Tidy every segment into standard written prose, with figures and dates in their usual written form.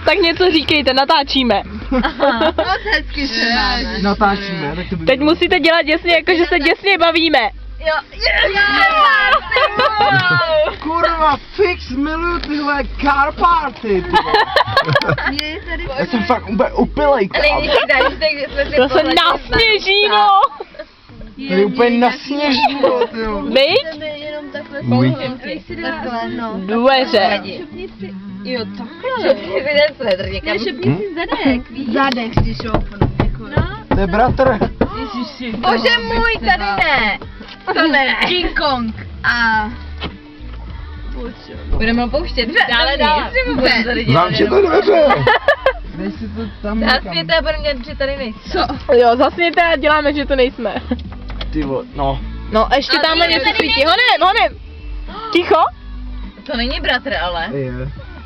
Tak něco říkejte, natáčíme. Moc hezky se máme. Natáčíme, tak to by Teď musíte dělat děsně, jakože se děsně bavíme. Jo, Kurva, fix miluju tyhle car party, ty vole. je tady Já jsem fakt úplně upilej, kámo. To se nasněží, no. Tady úplně nasněžilo, ty jo. Viď? jenom takhle Uj. takhle, no. Dveře. Jo, takhle. Ne, šepni si zadek, víš? Zadek si šoupnu, jako. No. To je bratr. Bože můj, tady ne. To ne. King Kong. A... Budeme ho pouštět. Dále. Zamči to dveře! Dej si to tam Zasněte a budeme dělat, že tady nejsou. Co? Jo, zasněte a děláme, že to nejsme. Ty vole, no. No, ještě A tamhle tady něco tady svítí. Honem! Ticho? To není bratr, ale. Je.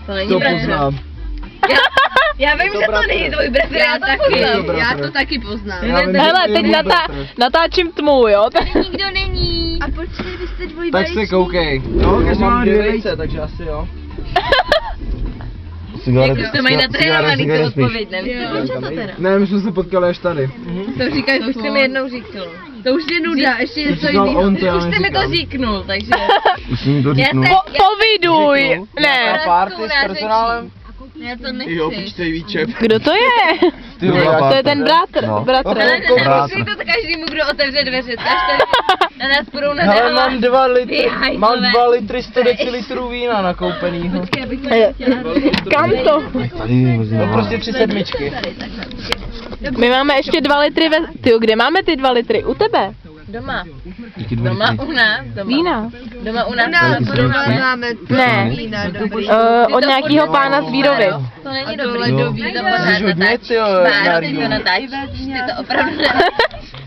To není To bratr. poznám. Já vím, To že to bratr. není tvůj bratr, já to Je to poznám. bratr. Já to taky poznám. Já vím, že Hele, to je teď můj bratr. natáčím tmu, jo? Nikdo není. A počkej, vy jste Tak se koukej. No, každý má dvě vejce, takže asi jo. Cigaret, Jak už to mají natrénovaný, tu odpověď, nevím. Ne, my jsme se potkali až tady. To říkáš, to už jsi mi jednou říkal. To už je nuda, ještě něco říkal jiného. on, to já Už jsi mi to neříkám. říknul, takže... musím to říknout. Poviduj! Ne. Party s personálem? Já to nechci. Jo, počítej výčep. Kdo to je? Ty vole, Jaká To je ten bratr. No. Bratr. Ale ne, Bratr. nemusí to každému, kdo otevře dveře, až tady na nás budou Hele, nadávat. mám 2 litry, Vyhaj, mám vole. 2 litry 100 decilitrů vína nakoupenýho. Počkej, abych to Kam to? Tady mezi No náma. prostě 3 sedmičky. My máme ještě 2 litry ve... Tyjo, kde máme ty 2 litry? U tebe? Doma. Díky dva Doma litry. u nás. Doma. Vína. Doma u nás. Taky si dáme. máme Ne. vína, dobrý. Od nějakého pána z výrovy. To není dobrý. Jo. To pořád Jsi hodně, natáčíš. tyjo, Báro, na ty to rýmu. natáčíš. Ty to opravdu natáčíš.